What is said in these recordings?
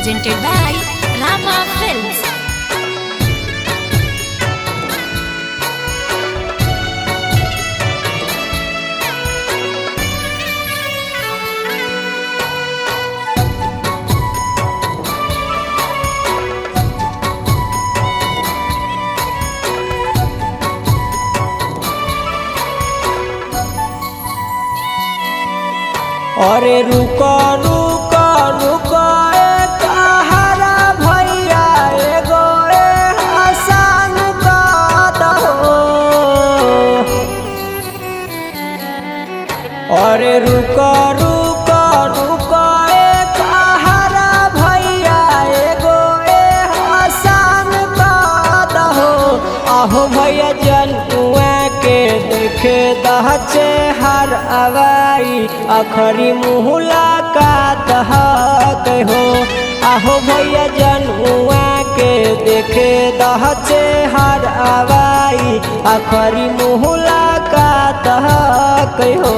presented by Rama Films. अरे रुको रुको रुको कहारा भैया एगो हसन का दहो। अरे रुको रुको रुको कहारा भैया एगो हसन का दहो। आहो भैया जनुआ के देखे दहचे हर अवाई आखरी मुलाकात हो। आहो भैया जनुआ के देखे दहचे हर अवाई आखरी मुलाकात हो।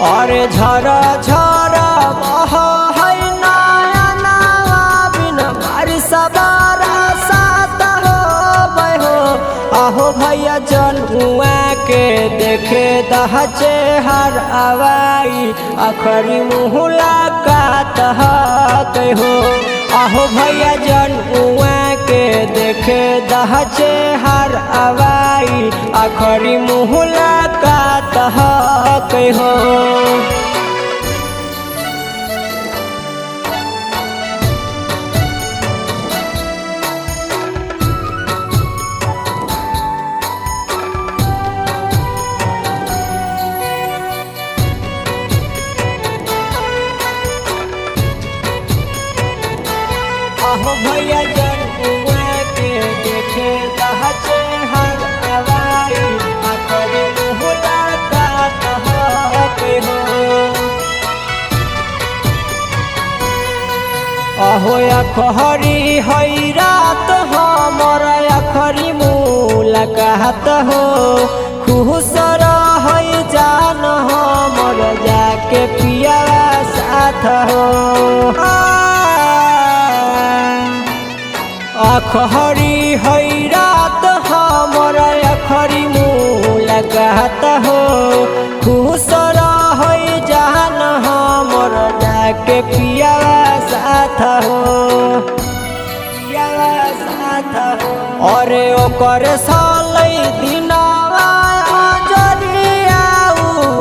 और झरा झरा बह है नया नवा बिन बारिश बारा सात हो। आहो भैया जनुआ के देखे दहचे हर अवाई आखरी मुलाकात हो। आहो भैया जनुआ के देखे दहचे हर अवाई आखरी मुलाकात हो। आहो भैया जनुआ के देखे दहचे हर अवाई आखरी मुलाकात हो। आहो आखरी है रात हमर आखरी मुलाकात हो। खुश रह जान हमर जाके पिया साथ हो। आखरी है रात हमर आखरी मुलाकात हो। खुश रह जान हमर जाके पिया साथ हो। पिया साथ हो। अरे ओकर सालै दिनवा जरिया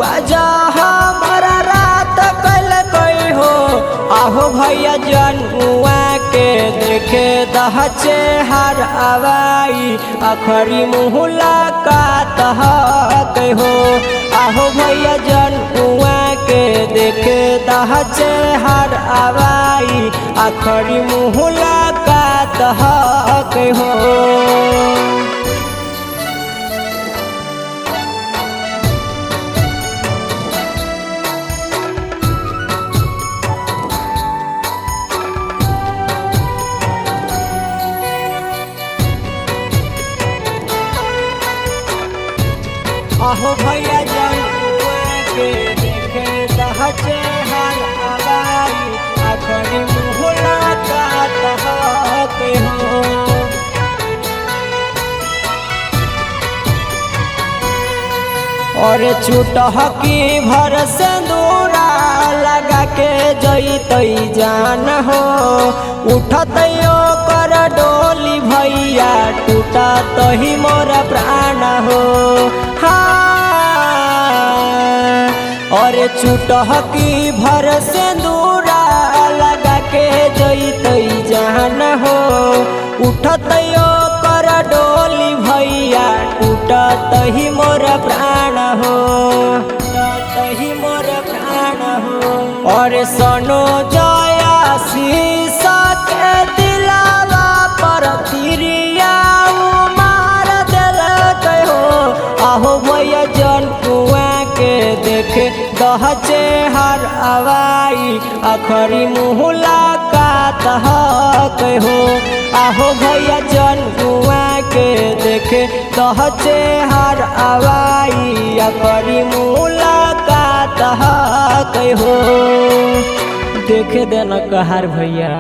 आज हमारा रात कल कई हो। आहो भैया जनुआ के देखे दहचे हर अवाई आखरी मुलाकात हो। आहो भैया जनुआ के देखे दहचे हर अवाई आखरी मुलाकात हो। आहो भैया जनुआ के देखे दहचे हर अवाई आखरी मुलाकात हो। और चुटहकी भर सिंदूरा लगा के जैतई जान हो। उठतैयो कर डोली भैया टूटत ही मोर प्राण हो। और चुटहकी भर सिंदूरा लगा के जैतई जान हो। उठतैयो कर डोली भैया टूटत ही मोर प्राण हो। टूटत ही मोर प्राण हो। और सनो जया शीशा के दिलावा पर तिरिया मार दिल हो। आहो भैया जनुआ के देखे दहचे हर अवाई आखरी मुलाकात हो। आहो भैया जनुआ के देखे दहचे हर अवाई आखरी मुलाकात हो। देखे देना कहर भैया।